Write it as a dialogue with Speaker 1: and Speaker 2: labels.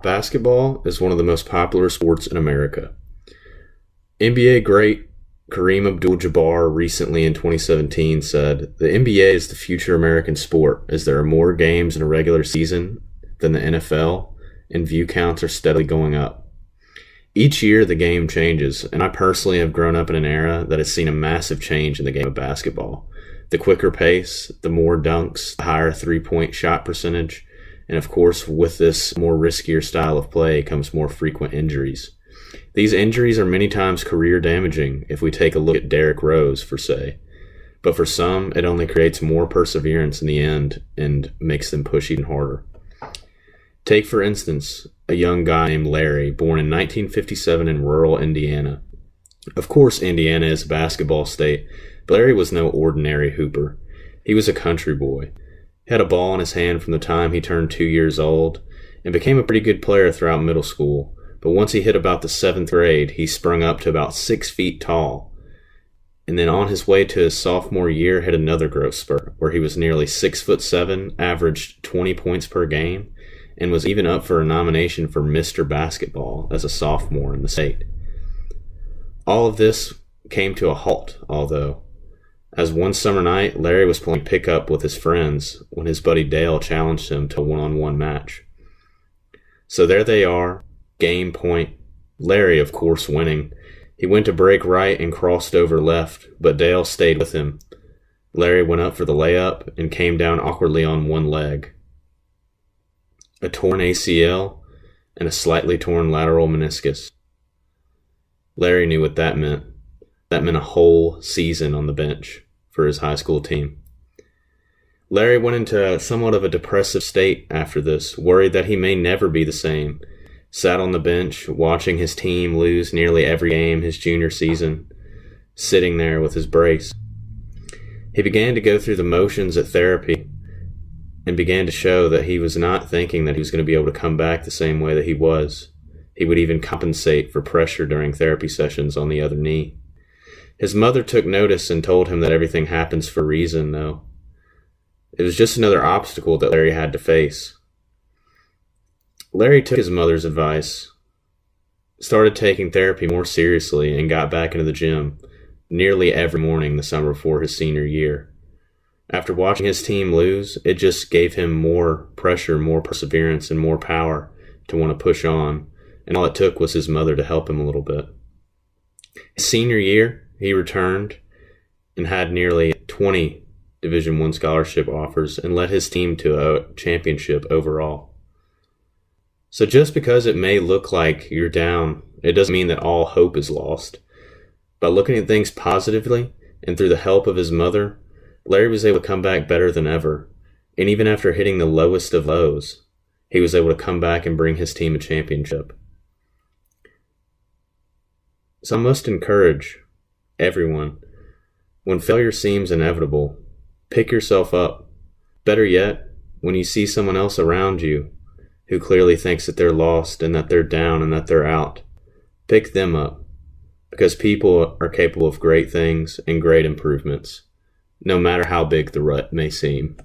Speaker 1: Basketball is one of the most popular sports in America. NBA great Kareem Abdul-Jabbar recently in 2017 said, "The NBA is the future American sport as there are more games in a regular season than the NFL and view counts are steadily going up." Each year the game changes, and I personally have grown up in an era that has seen a massive change in the game of basketball. The quicker pace, the more dunks, the higher three-point shot percentage, and of course with this more riskier style of play comes more frequent injuries. These injuries are many times career damaging if we take a look at Derrick Rose, for say. But for some, it only creates more perseverance in the end and makes them push even harder. Take, for instance, a young guy named Larry, born in 1957 in rural Indiana. Of course, Indiana is a basketball state, but Larry was no ordinary hooper. He was a country boy. He had a ball in his hand from the time he turned 2 years old and became a pretty good player throughout middle school. But once he hit about the 7th grade, he sprung up to about 6 feet tall. And then on his way to his sophomore year, hit another growth spurt where he was nearly 6'7", averaged 20 points per game, and was even up for a nomination for Mr. Basketball as a sophomore in the state. All of this came to a halt, although, as one summer night, Larry was playing pickup with his friends when his buddy Dale challenged him to a one-on-one match. So there they are. Game point. Larry, of course, winning. He went to break right and crossed over left, but Dale stayed with him. Larry went up for the layup and came down awkwardly on one leg. A torn ACL and a slightly torn lateral meniscus. Larry knew what that meant. That meant a whole season on the bench for his high school team. Larry went into somewhat of a depressive state after this, worried that he may never be the same. Sat on the bench, watching his team lose nearly every game his junior season, sitting there with his brace. He began to go through the motions at therapy and began to show that he was not thinking that he was going to be able to come back the same way that he was. He would even compensate for pressure during therapy sessions on the other knee. His mother took notice and told him that everything happens for a reason, though. It was just another obstacle that Larry had to face. Larry took his mother's advice, started taking therapy more seriously, and got back into the gym nearly every morning the summer before his senior year. After watching his team lose, it just gave him more pressure, more perseverance, and more power to want to push on, and all it took was his mother to help him a little bit. His senior year, he returned and had nearly 20 Division I scholarship offers and led his team to a championship overall. So just because it may look like you're down, it doesn't mean that all hope is lost. By looking at things positively and through the help of his mother, Larry was able to come back better than ever. And even after hitting the lowest of lows, he was able to come back and bring his team a championship. So I must encourage everyone, when failure seems inevitable, pick yourself up. Better yet, when you see someone else around you who clearly thinks that they're lost and that they're down and that they're out, pick them up, because people are capable of great things and great improvements, no matter how big the rut may seem.